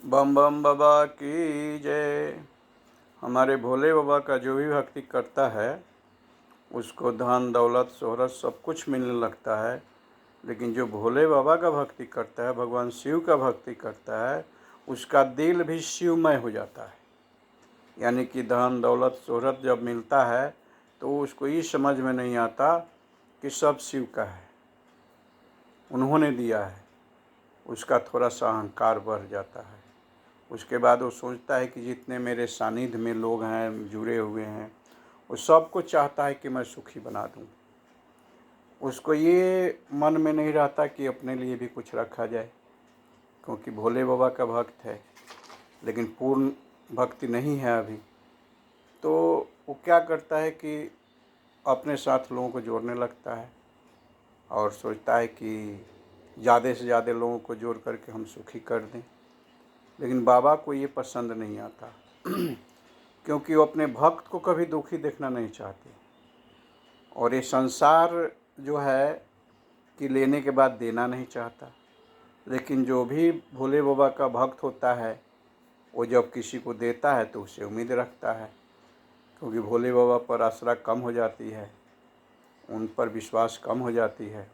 बम बम बाबा की जय। हमारे भोले बाबा का जो भी भक्ति करता है उसको धन दौलत शोहरत सब कुछ मिलने लगता है, लेकिन जो भोले बाबा का भक्ति करता है, भगवान शिव का भक्ति करता है, उसका दिल भी शिवमय हो जाता है। यानी कि धन दौलत शोहरत जब मिलता है तो उसको ये समझ में नहीं आता कि सब शिव का है, उन्होंने दिया है। उसका थोड़ा सा अहंकार बढ़ जाता है। उसके बाद वो सोचता है कि जितने मेरे सानिध्य में लोग हैं, जुड़े हुए हैं, वो सबको चाहता है कि मैं सुखी बना दूं। उसको ये मन में नहीं रहता कि अपने लिए भी कुछ रखा जाए, क्योंकि भोले बाबा का भक्त है लेकिन पूर्ण भक्ति नहीं है अभी। तो वो क्या करता है कि अपने साथ लोगों को जोड़ने लगता है और सोचता है कि ज़्यादा से ज़्यादा लोगों को जोड़ करके हम सुखी कर दें। लेकिन बाबा को ये पसंद नहीं आता क्योंकि वो अपने भक्त को कभी दुखी देखना नहीं चाहते। और ये संसार जो है कि लेने के बाद देना नहीं चाहता, लेकिन जो भी भोले बाबा का भक्त होता है वो जब किसी को देता है तो उससे उम्मीद रखता है, क्योंकि भोले बाबा पर आस्था कम हो जाती है, उन पर विश्वास कम हो जाती है।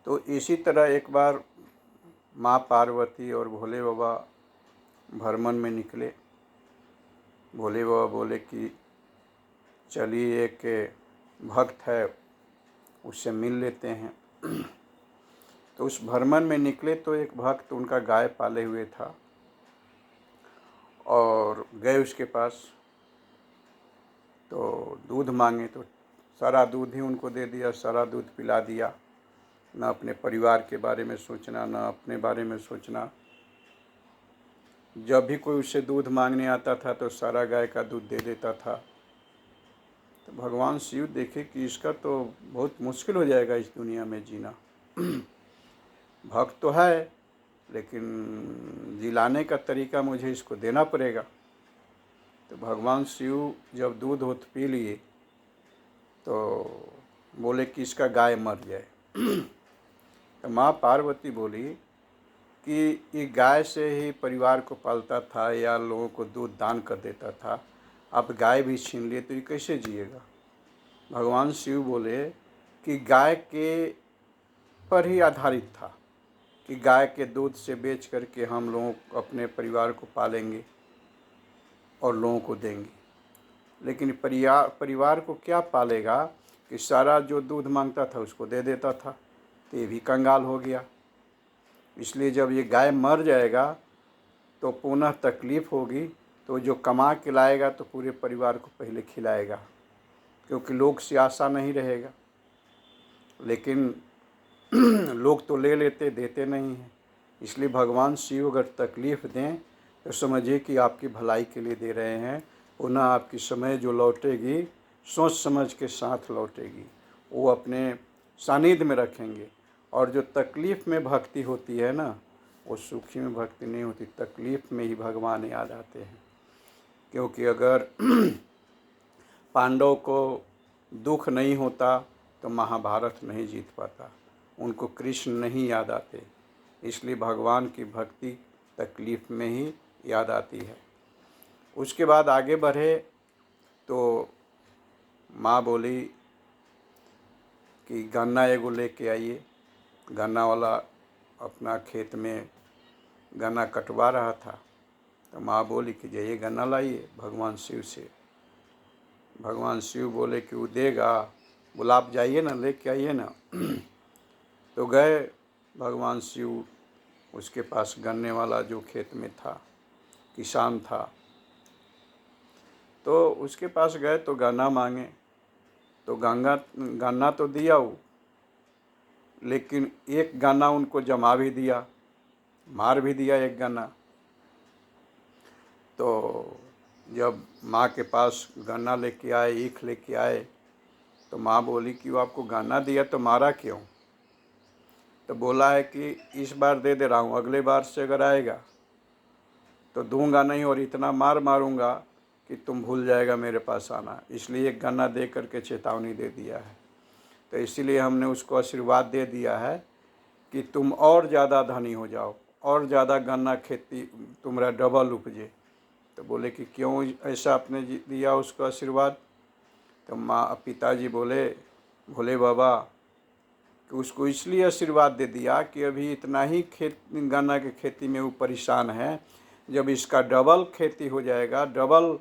तो इसी तरह एक बार माँ पार्वती और भोले बाबा भ्रमण में निकले। भोले बाबा बोले कि चलिए, एक भक्त है उससे मिल लेते हैं। तो उस भ्रमण में निकले तो एक भक्त उनका गाय पाले हुए था और गए उसके पास। तो दूध मांगे तो सारा दूध ही उनको दे दिया, सारा दूध पिला दिया। न अपने परिवार के बारे में सोचना, न अपने बारे में सोचना। जब भी कोई उससे दूध मांगने आता था तो सारा गाय का दूध दे देता था। तो भगवान शिव देखे कि इसका तो बहुत मुश्किल हो जाएगा इस दुनिया में जीना। भक्त तो है लेकिन जिलाने का तरीका मुझे इसको देना पड़ेगा। तो भगवान शिव जब दूध होत पी लिए तो बोले कि इसका गाय मर जाए। तो माँ पार्वती बोली कि ये गाय से ही परिवार को पालता था या लोगों को दूध दान कर देता था, अब गाय भी छीन लिए तो ये कैसे जिएगा। भगवान शिव बोले कि गाय के पर ही आधारित था कि गाय के दूध से बेच करके हम लोग अपने परिवार को पालेंगे और लोगों को देंगे। लेकिन परिवार को क्या पालेगा कि सारा जो दूध मांगता था उसको दे देता था, तो ये भी कंगाल हो गया। इसलिए जब ये गाय मर जाएगा तो पुनः तकलीफ़ होगी, तो जो कमा के लाएगा तो पूरे परिवार को पहले खिलाएगा, क्योंकि लोग से आशा नहीं रहेगा। लेकिन लोग तो ले लेते, देते नहीं हैं। इसलिए भगवान शिव अगर तकलीफ़ दें तो समझिए कि आपकी भलाई के लिए दे रहे हैं। पुनः आपकी समय जो लौटेगी सोच समझ के साथ लौटेगी, वो अपने सानिध्य में रखेंगे। और जो तकलीफ़ में भक्ति होती है ना, वो सुखी में भक्ति नहीं होती, तकलीफ़ में ही भगवान याद आते हैं। क्योंकि अगर पांडव को दुख नहीं होता तो महाभारत नहीं जीत पाता, उनको कृष्ण नहीं याद आते। इसलिए भगवान की भक्ति तकलीफ़ में ही याद आती है। उसके बाद आगे बढ़े तो माँ बोली कि गन्ना एगो लेके आइए। गन्ना वाला अपना खेत में गन्ना कटवा रहा था, तो माँ बोली कि जाइए गन्ना लाइए भगवान शिव से। भगवान शिव बोले कि वो देगा, बोला आप जाइए ना, लेके आइए ना। तो गए भगवान शिव उसके पास, गन्ने वाला जो खेत में था, किसान था, तो उसके पास गए तो गन्ना मांगे। तो गन्ना तो दिया वो, लेकिन एक गन्ना उनको जमा भी दिया, मार भी दिया एक गन्ना। तो जब माँ के पास गन्ना लेके आए, ईख लेके आए, तो माँ बोली कि वो आपको गन्ना दिया तो मारा क्यों। तो बोला है कि इस बार दे रहा हूँ, अगले बार से अगर आएगा तो दूंगा नहीं, और इतना मार मारूंगा कि तुम भूल जाएगा मेरे पास आना। इसलिए एक गन्ना दे करके चेतावनी दे दिया है। तो इसीलिए हमने उसको आशीर्वाद दे दिया है कि तुम और ज़्यादा धनी हो जाओ और ज़्यादा गन्ना खेती तुम्हारा डबल उपजे। तो बोले कि क्यों ऐसा आपने दिया उसको आशीर्वाद। तो माँ पिताजी बोले भोले बाबा कि उसको इसलिए आशीर्वाद दे दिया कि अभी इतना ही गन्ना की खेती में वो परेशान है, जब इसका डबल खेती हो जाएगा, डबल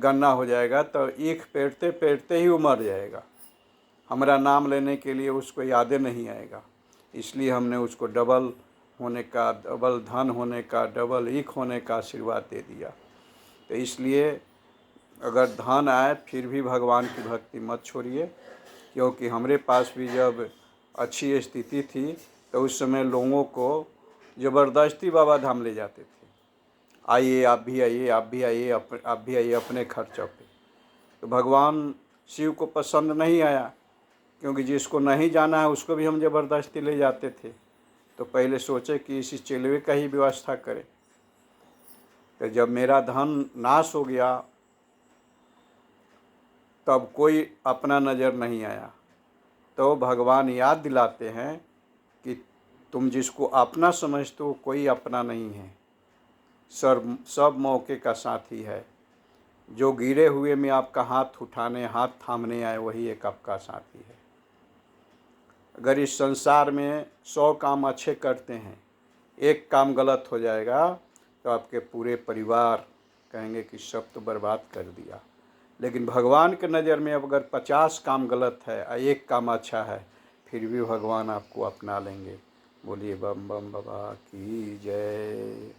गन्ना हो जाएगा तो एक पेरते पेरते ही वो मर जाएगा। हमारा नाम लेने के लिए उसको यादें नहीं आएगा, इसलिए हमने उसको डबल होने का, डबल धन होने का, डबल ईख होने का आशीर्वाद दे दिया। तो इसलिए अगर धन आए फिर भी भगवान की भक्ति मत छोड़िए, क्योंकि हमारे पास भी जब अच्छी स्थिति थी तो उस समय लोगों को ज़बरदस्ती बाबा धाम ले जाते थे, आइए आप भी आइए, आप भी आइए, आप भी आइए अपने खर्चों पे। तो भगवान शिव को पसंद नहीं आया, क्योंकि जिसको नहीं जाना है उसको भी हम ज़बरदस्ती ले जाते थे। तो पहले सोचे कि इसी चेलवे का ही व्यवस्था करें। तो जब मेरा धन नाश हो गया तब कोई अपना नज़र नहीं आया। तो भगवान याद दिलाते हैं कि तुम जिसको अपना समझते हो कोई अपना नहीं है, सब मौके का साथी है। जो गिरे हुए में आपका हाथ उठाने, हाथ थामने आए, वही एक आपका साथी है। अगर इस संसार में 100 काम अच्छे करते हैं, एक काम गलत हो जाएगा तो आपके पूरे परिवार कहेंगे कि सब तो बर्बाद कर दिया। लेकिन भगवान के नज़र में अगर 50 काम गलत है और एक काम अच्छा है, फिर भी भगवान आपको अपना लेंगे। बोलिए बम बम बाबा की जय।